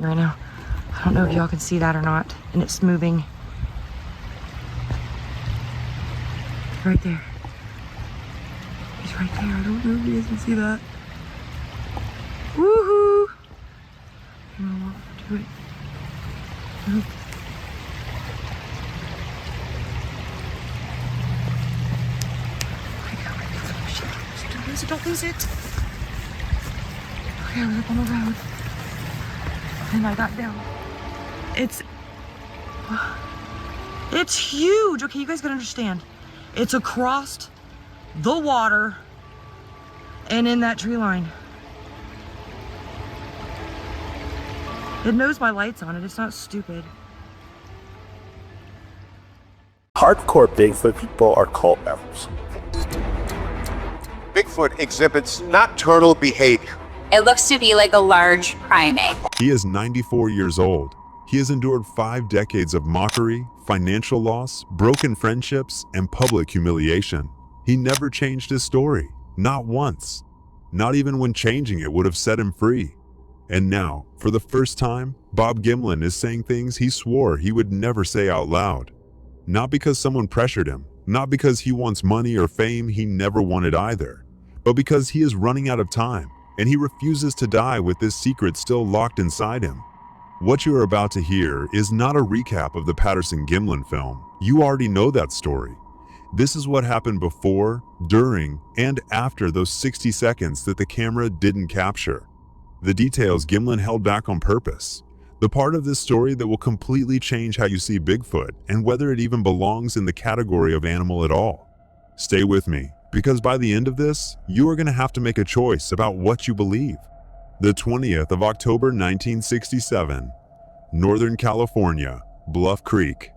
right now. I don't know if y'all can see that or not. And it's moving. Right there. He's right there. I don't know if you guys can see that. Woohoo! I'm gonna walk to it. Nope. Don't lose it. Okay, I was up on the road. And I got down. It's huge. Okay, you guys gotta understand. It's across the water and in that tree line. It knows my light's on it. It's not stupid. Hardcore Bigfoot people are cult members. Bigfoot exhibits nocturnal behavior. It looks to be like a large primate. He is 94 years old. He has endured 5 decades of mockery, financial loss, broken friendships, and public humiliation. He never changed his story, not once. Not even when changing it would have set him free. And now, for the first time, Bob Gimlin is saying things he swore he would never say out loud. Not because someone pressured him, not because he wants money or fame he never wanted either, but because he is running out of time and he refuses to die with this secret still locked inside him. What you are about to hear is not a recap of the Patterson-Gimlin film. You already know that story. This is what happened before, during, and after those 60 seconds that the camera didn't capture. The details Gimlin held back on purpose. The part of this story that will completely change how you see Bigfoot and whether it even belongs in the category of animal at all. Stay with me, because by the end of this, you are going to have to make a choice about what you believe. The 20th of October 1967, Northern California, Bluff Creek.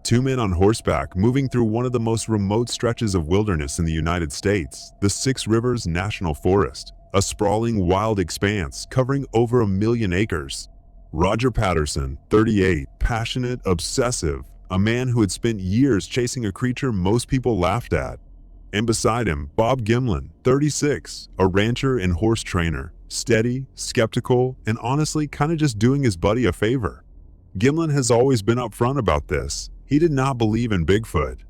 2 men on horseback moving through one of the most remote stretches of wilderness in the United States, the Six Rivers National Forest, a sprawling wild expanse covering over 1 million acres. Roger Patterson, 38, passionate, obsessive, a man who had spent years chasing a creature most people laughed at. And beside him, Bob Gimlin, 36, a rancher and horse trainer, steady, skeptical, and honestly kind of just doing his buddy a favor. Gimlin has always been upfront about this. He did not believe in Bigfoot.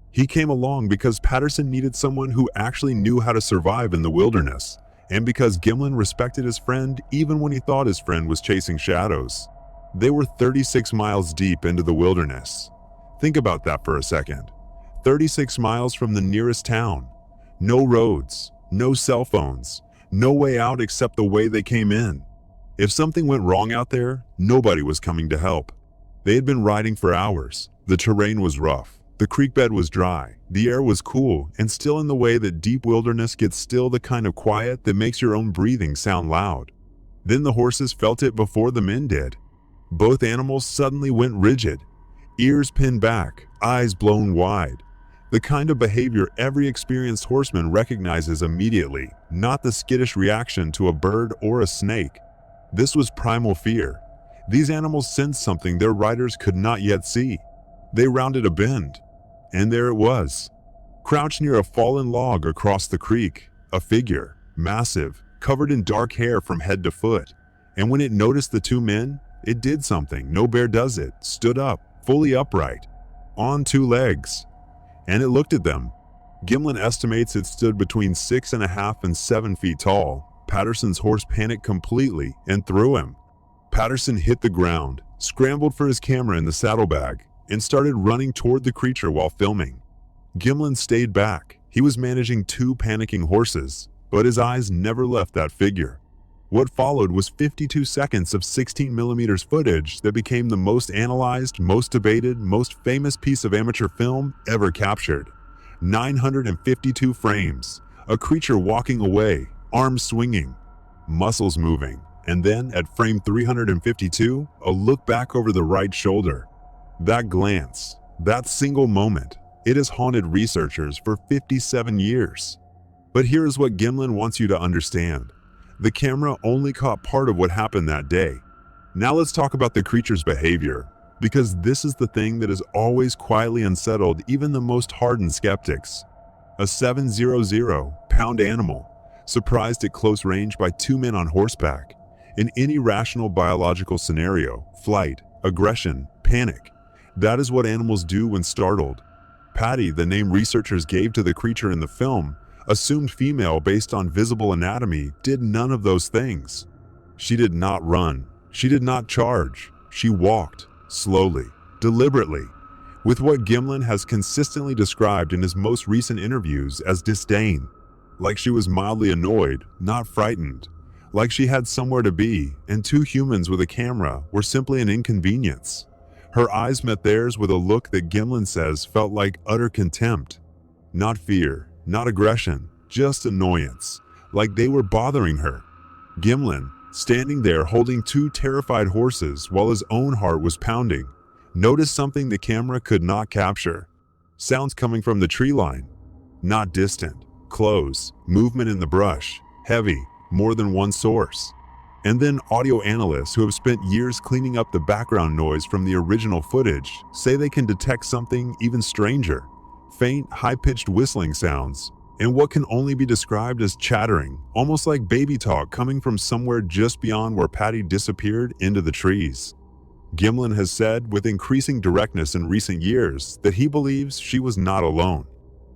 He came along because Patterson needed someone who actually knew how to survive in the wilderness, and because Gimlin respected his friend even when he thought his friend was chasing shadows. They were 36 miles deep into the wilderness. Think about that for a second. 36 miles from the nearest town. No roads, no cell phones, no way out except the way they came in. If something went wrong out there, nobody was coming to help. They had been riding for hours. The terrain was rough. The creek bed was dry, the air was cool, and still in the way that deep wilderness gets still the kind of quiet that makes your own breathing sound loud. Then the horses felt it before the men did. Both animals suddenly went rigid, ears pinned back, eyes blown wide. The kind of behavior every experienced horseman recognizes immediately, not the skittish reaction to a bird or a snake. This was primal fear. These animals sensed something their riders could not yet see. They rounded a bend. And there it was. Crouched near a fallen log across the creek, a figure, massive, covered in dark hair from head to foot. And when it noticed the 2 men, it did something no bear does it, stood up, fully upright, on 2 legs. And it looked at them. Gimlin estimates it stood between 6.5 and 7 feet tall. Patterson's horse panicked completely and threw him. Patterson hit the ground, scrambled for his camera in the saddlebag, and started running toward the creature while filming. Gimlin stayed back. He was managing 2 panicking horses, but his eyes never left that figure. What followed was 52 seconds of 16mm footage that became the most analyzed, most debated, most famous piece of amateur film ever captured. 952 frames, a creature walking away, arms swinging, muscles moving, and then at frame 352, a look back over the right shoulder. That glance, that single moment, it has haunted researchers for 57 years. But here is what Gimlin wants you to understand. The camera only caught part of what happened that day. Now let's talk about the creature's behavior, because this is the thing that has always quietly unsettled even the most hardened skeptics. A 700-pound animal, surprised at close range by 2 men on horseback. In any rational biological scenario, flight, aggression, panic, that is what animals do when startled. Patty, the name researchers gave to the creature in the film, assumed female based on visible anatomy, did none of those things. She did not run. She did not charge. She walked, slowly, deliberately, with what Gimlin has consistently described in his most recent interviews as disdain. Like she was mildly annoyed, not frightened. Like she had somewhere to be, and two humans with a camera were simply an inconvenience. Her eyes met theirs with a look that Gimlin says felt like utter contempt. Not fear, not aggression, just annoyance, like they were bothering her. Gimlin, standing there holding two terrified horses while his own heart was pounding, noticed something the camera could not capture. Sounds coming from the tree line. Not distant, close, movement in the brush, heavy, more than one source. And then audio analysts who have spent years cleaning up the background noise from the original footage say they can detect something even stranger. Faint, high-pitched whistling sounds, and what can only be described as chattering, almost like baby talk coming from somewhere just beyond where Patty disappeared into the trees. Gimlin has said with increasing directness in recent years that he believes she was not alone.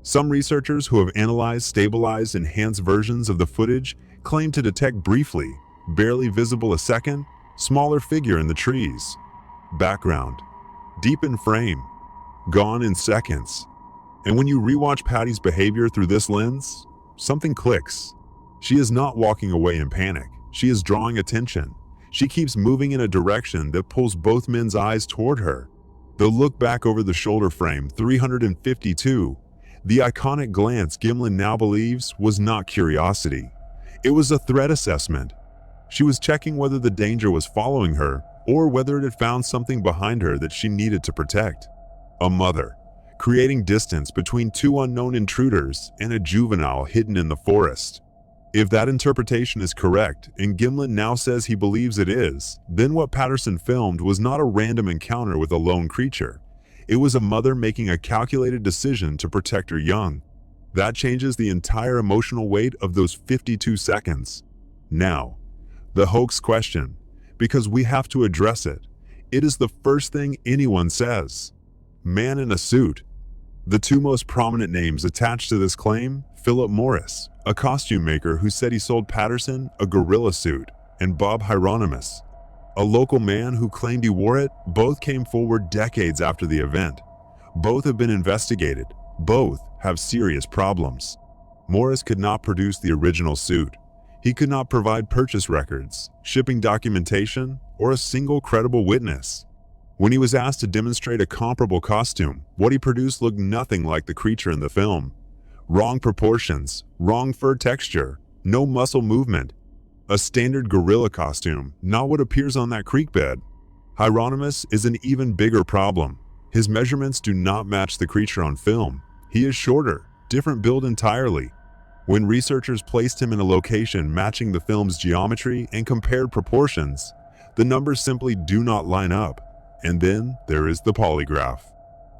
Some researchers who have analyzed stabilized, enhanced versions of the footage claim to detect briefly, barely visible a second, smaller figure in the trees. Background, deep in frame, gone in seconds. And when you rewatch Patty's behavior through this lens, something clicks. She is not walking away in panic. She is drawing attention. She keeps moving in a direction that pulls both men's eyes toward her. They'll look back over the shoulder frame 352. The iconic glance Gimlin now believes was not curiosity. It was a threat assessment. She was checking whether the danger was following her or whether it had found something behind her that she needed to protect. A mother, creating distance between two unknown intruders and a juvenile hidden in the forest. If that interpretation is correct, and Gimlin now says he believes it is, then what Patterson filmed was not a random encounter with a lone creature. It was a mother making a calculated decision to protect her young. That changes the entire emotional weight of those 52 seconds. Now, the hoax question, because we have to address it. It is the first thing anyone says. Man in a suit. The two most prominent names attached to this claim, Philip Morris, a costume maker who said he sold Patterson a gorilla suit, and Bob Hieronymus, a local man who claimed he wore it, both came forward decades after the event. Both have been investigated. Both have serious problems. Morris could not produce the original suit. He could not provide purchase records, shipping documentation, or a single credible witness. When he was asked to demonstrate a comparable costume, what he produced looked nothing like the creature in the film. Wrong proportions, wrong fur texture, no muscle movement. A standard gorilla costume, not what appears on that creek bed. Hieronymus is an even bigger problem. His measurements do not match the creature on film. He is shorter, different build entirely. When researchers placed him in a location matching the film's geometry and compared proportions, the numbers simply do not line up. And then there is the polygraph.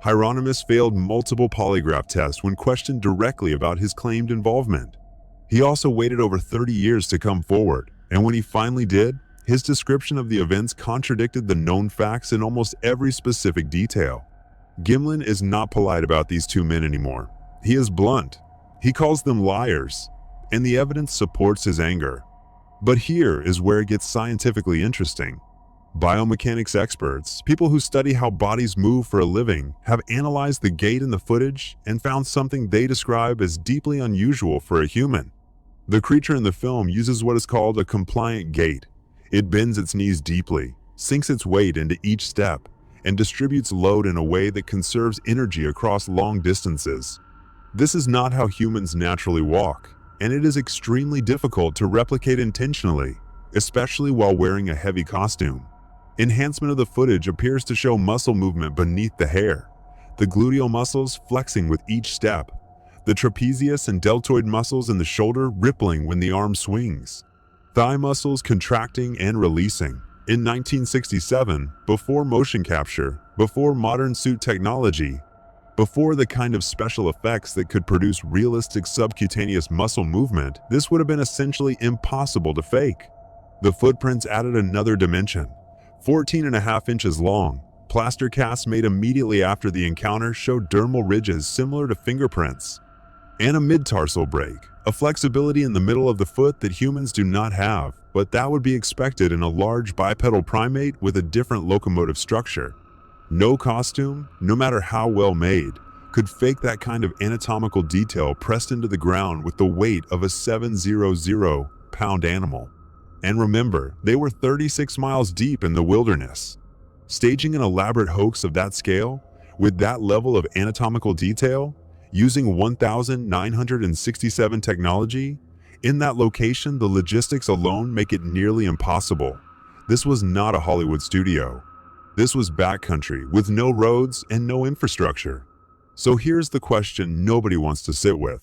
Hieronymus failed multiple polygraph tests when questioned directly about his claimed involvement. He also waited over 30 years to come forward, and when he finally did, his description of the events contradicted the known facts in almost every specific detail. Gimlin is not polite about these two men anymore. He is blunt. He calls them liars, and the evidence supports his anger. But here is where it gets scientifically interesting. Biomechanics experts, people who study how bodies move for a living, have analyzed the gait in the footage and found something they describe as deeply unusual for a human. The creature in the film uses what is called a compliant gait. It bends its knees deeply, sinks its weight into each step, and distributes load in a way that conserves energy across long distances. This is not how humans naturally walk, and it is extremely difficult to replicate intentionally, especially while wearing a heavy costume. Enhancement of the footage appears to show muscle movement beneath the hair, the gluteal muscles flexing with each step, the trapezius and deltoid muscles in the shoulder rippling when the arm swings, thigh muscles contracting and releasing. In 1967, before motion capture, before modern suit technology, before the kind of special effects that could produce realistic subcutaneous muscle movement, this would have been essentially impossible to fake. The footprints added another dimension. 14.5 inches long, plaster casts made immediately after the encounter showed dermal ridges similar to fingerprints, and a mid-tarsal break, a flexibility in the middle of the foot that humans do not have, but that would be expected in a large bipedal primate with a different locomotive structure. No costume, no matter how well made, could fake that kind of anatomical detail pressed into the ground with the weight of a 700-pound animal. And remember, they were 36 miles deep in the wilderness. Staging an elaborate hoax of that scale, with that level of anatomical detail, using 1967 technology, in that location the logistics alone make it nearly impossible. This was not a Hollywood studio. This was backcountry with no roads and no infrastructure. So here's the question nobody wants to sit with.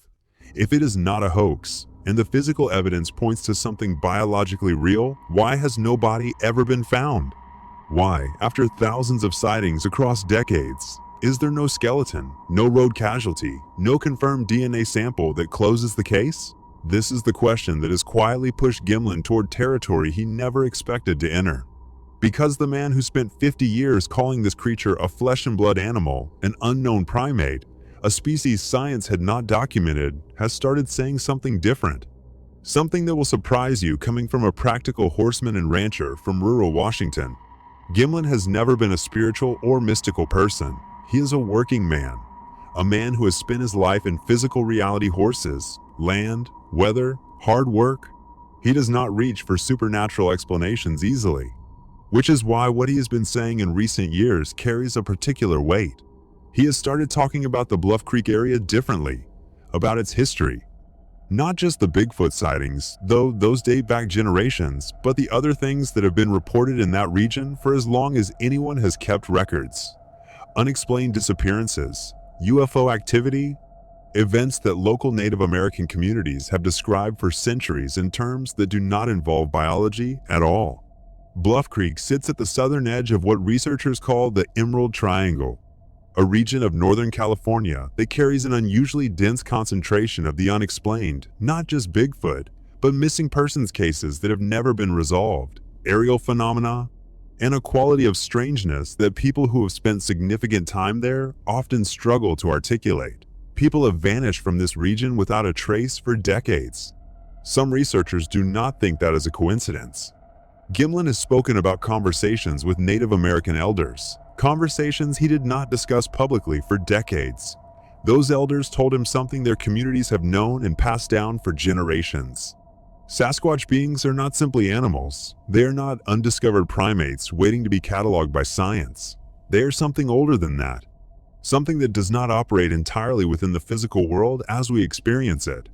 If it is not a hoax, and the physical evidence points to something biologically real, why has no body ever been found? Why, after thousands of sightings across decades, is there no skeleton, no road casualty, no confirmed DNA sample that closes the case? This is the question that has quietly pushed Gimlin toward territory he never expected to enter. Because the man who spent 50 years calling this creature a flesh and blood animal, an unknown primate, a species science had not documented, has started saying something different. Something that will surprise you coming from a practical horseman and rancher from rural Washington. Gimlin has never been a spiritual or mystical person. He is a working man. A man who has spent his life in physical reality: horses, land, weather, hard work. He does not reach for supernatural explanations easily. Which is why what he has been saying in recent years carries a particular weight. He has started talking about the Bluff Creek area differently, about its history. Not just the Bigfoot sightings, though those date back generations, but the other things that have been reported in that region for as long as anyone has kept records. Unexplained disappearances, UFO activity, events that local Native American communities have described for centuries in terms that do not involve biology at all. Bluff Creek sits at the southern edge of what researchers call the Emerald Triangle, a region of Northern California that carries an unusually dense concentration of the unexplained, not just Bigfoot, but missing persons cases that have never been resolved, aerial phenomena, and a quality of strangeness that people who have spent significant time there often struggle to articulate. People have vanished from this region without a trace for decades. Some researchers do not think that is a coincidence. Gimlin has spoken about conversations with Native American elders, conversations he did not discuss publicly for decades. Those elders told him something their communities have known and passed down for generations. Sasquatch beings are not simply animals. They are not undiscovered primates waiting to be cataloged by science. They are something older than that. Something that does not operate entirely within the physical world as we experience it.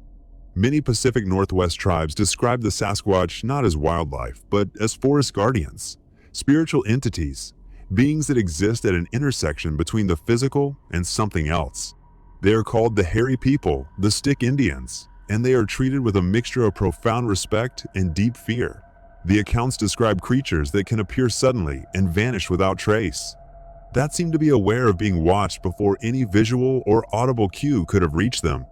Many Pacific Northwest tribes describe the Sasquatch not as wildlife, but as forest guardians, spiritual entities, beings that exist at an intersection between the physical and something else. They are called the Hairy People, the Stick Indians, and they are treated with a mixture of profound respect and deep fear. The accounts describe creatures that can appear suddenly and vanish without trace, that seem to be aware of being watched before any visual or audible cue could have reached them.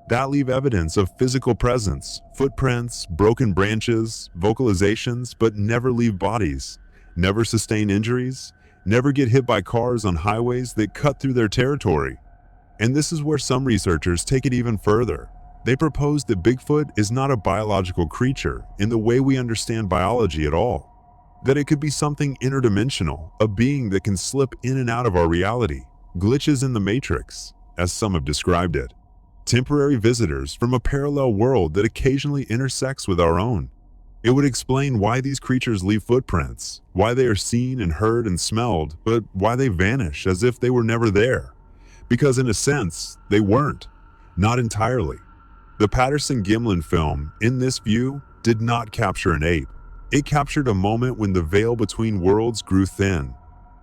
That leave evidence of physical presence, footprints, broken branches, vocalizations, but never leave bodies, never sustain injuries, never get hit by cars on highways that cut through their territory. And this is where some researchers take it even further. They propose that Bigfoot is not a biological creature in the way we understand biology at all. That it could be something interdimensional, a being that can slip in and out of our reality, glitches in the matrix, as some have described it. Temporary visitors from a parallel world that occasionally intersects with our own. It would explain why these creatures leave footprints, why they are seen and heard and smelled, but why they vanish as if they were never there. Because in a sense, they weren't. Not entirely. The Patterson-Gimlin film, in this view, did not capture an ape. It captured a moment when the veil between worlds grew thin.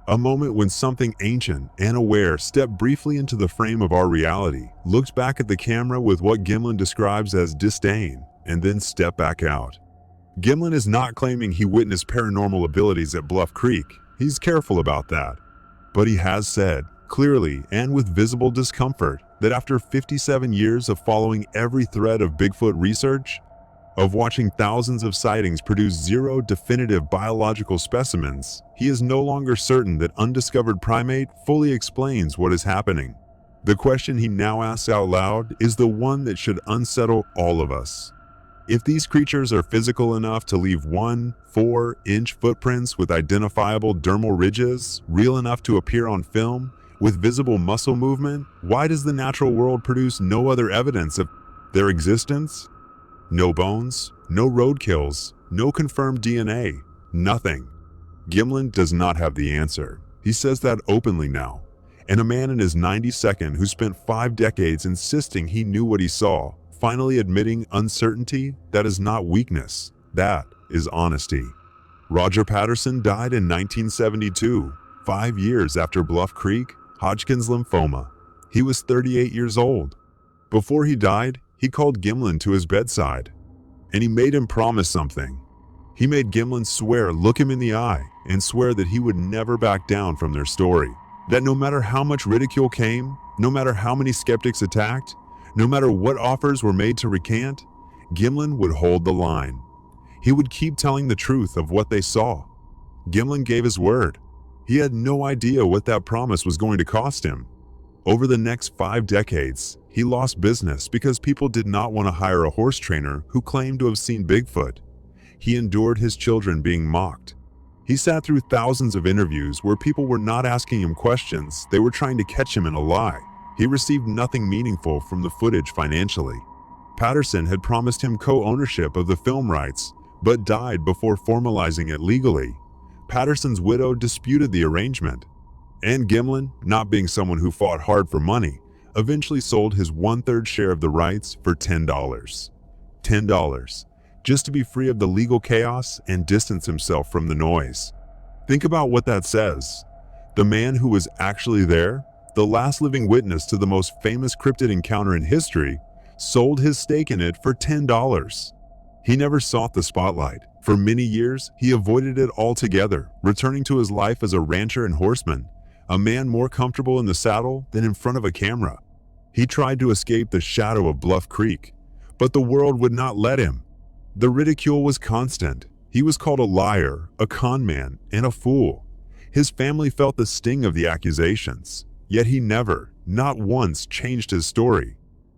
A moment when something ancient and aware stepped briefly into the frame of our reality, looked back at the camera with what Gimlin describes as disdain, and then stepped back out. Gimlin is not claiming he witnessed paranormal abilities at Bluff Creek. He's careful about that. But he has said, clearly and with visible discomfort, that after 57 years of following every thread of Bigfoot research, Of watching thousands of sightings produce zero definitive biological specimens, he is no longer certain that undiscovered primate fully explains what is happening. The question he now asks out loud is the one that should unsettle all of us. If these creatures are physical enough to leave 1-4-inch footprints with identifiable dermal ridges, real enough to appear on film, with visible muscle movement, why does the natural world produce no other evidence of their existence? No bones, no roadkills, no confirmed DNA, nothing. Gimlin does not have the answer. He says that openly now. And a man in his 92nd who spent 5 decades insisting he knew what he saw, finally admitting uncertainty, that is not weakness, that is honesty. Roger Patterson died in 1972, 5 years after Bluff Creek, Hodgkin's lymphoma. He was 38 years old. Before he died, he called Gimlin to his bedside, and he made him promise something. He made Gimlin swear, look him in the eye, and swear that he would never back down from their story. That no matter how much ridicule came, no matter how many skeptics attacked, no matter what offers were made to recant, Gimlin would hold the line. He would keep telling the truth of what they saw. Gimlin gave his word. He had no idea what that promise was going to cost him. Over the next 5 decades, he lost business because people did not want to hire a horse trainer who claimed to have seen Bigfoot. He endured his children being mocked. He sat through thousands of interviews where people were not asking him questions, they were trying to catch him in a lie. He received nothing meaningful from the footage financially. Patterson had promised him co-ownership of the film rights, but died before formalizing it legally. Patterson's widow disputed the arrangement. And Gimlin, not being someone who fought hard for money, eventually sold his 1/3 share of the rights for $10. $10, just to be free of the legal chaos and distance himself from the noise. Think about what that says. The man who was actually there, the last living witness to the most famous cryptid encounter in history, sold his stake in it for $10. He never sought the spotlight. For many years, he avoided it altogether, returning to his life as a rancher and horseman, a man more comfortable in the saddle than in front of a camera. He tried to escape the shadow of Bluff Creek, but the world would not let him. The ridicule was constant. He was called a liar, a con man, and a fool. His family felt the sting of the accusations, yet he never, not once, changed his story.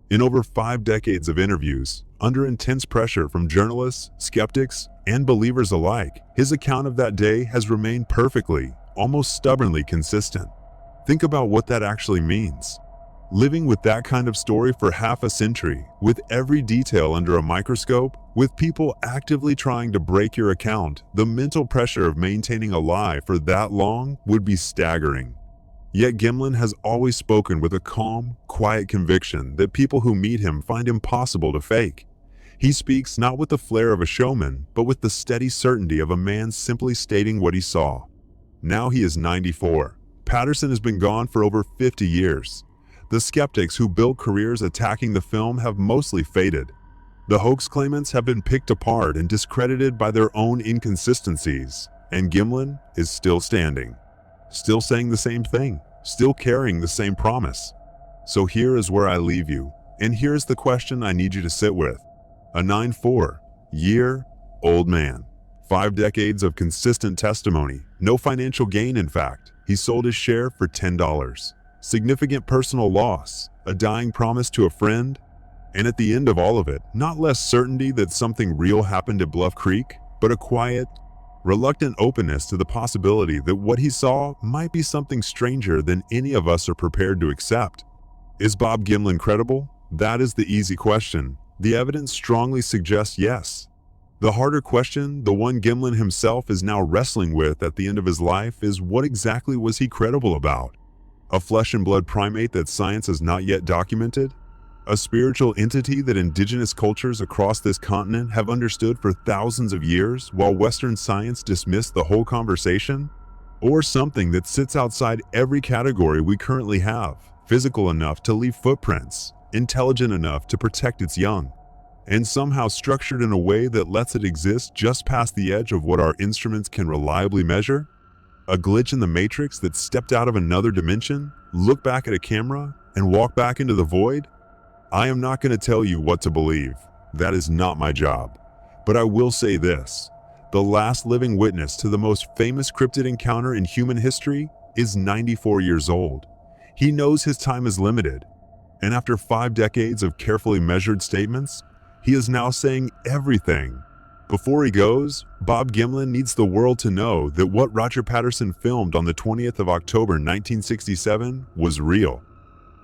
In over 5 decades of interviews, under intense pressure from journalists, skeptics, and believers alike, his account of that day has remained perfectly, almost stubbornly consistent. Think about what that actually means. Living with that kind of story for half a century, with every detail under a microscope, with people actively trying to break your account, the mental pressure of maintaining a lie for that long would be staggering. Yet Gimlin has always spoken with a calm, quiet conviction that people who meet him find impossible to fake. He speaks not with the flair of a showman, but with the steady certainty of a man simply stating what he saw. Now he is 94. Patterson has been gone for over 50 years. The skeptics who built careers attacking the film have mostly faded. The hoax claimants have been picked apart and discredited by their own inconsistencies, and Gimlin is still standing, still saying the same thing, still carrying the same promise. So here is where I leave you, and here's the question I need you to sit with. A 94-year-old man, 5 decades of consistent testimony, no financial gain in fact. He sold his share for $10. Significant personal loss, a dying promise to a friend, and at the end of all of it, not less certainty that something real happened at Bluff Creek, but a quiet, reluctant openness to the possibility that what he saw might be something stranger than any of us are prepared to accept. Is Bob Gimlin credible? That is the easy question. The evidence strongly suggests yes. The harder question, the one Gimlin himself is now wrestling with at the end of his life, is what exactly was he credible about? A flesh and blood primate that science has not yet documented? A spiritual entity that indigenous cultures across this continent have understood for thousands of years while Western science dismissed the whole conversation? Or something that sits outside every category we currently have, physical enough to leave footprints, intelligent enough to protect its young, and somehow structured in a way that lets it exist just past the edge of what our instruments can reliably measure? A glitch in the matrix that stepped out of another dimension, looked back at a camera, and walked back into the void? I am not going to tell you what to believe. That is not my job. But I will say this, the last living witness to the most famous cryptid encounter in human history is 94 years old. He knows his time is limited, and after 5 decades of carefully measured statements, he is now saying everything. Before he goes, Bob Gimlin needs the world to know that what Roger Patterson filmed on the 20th of October 1967 was real.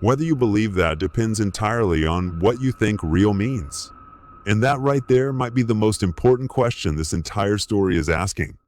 Whether you believe that depends entirely on what you think real means. And that right there might be the most important question this entire story is asking.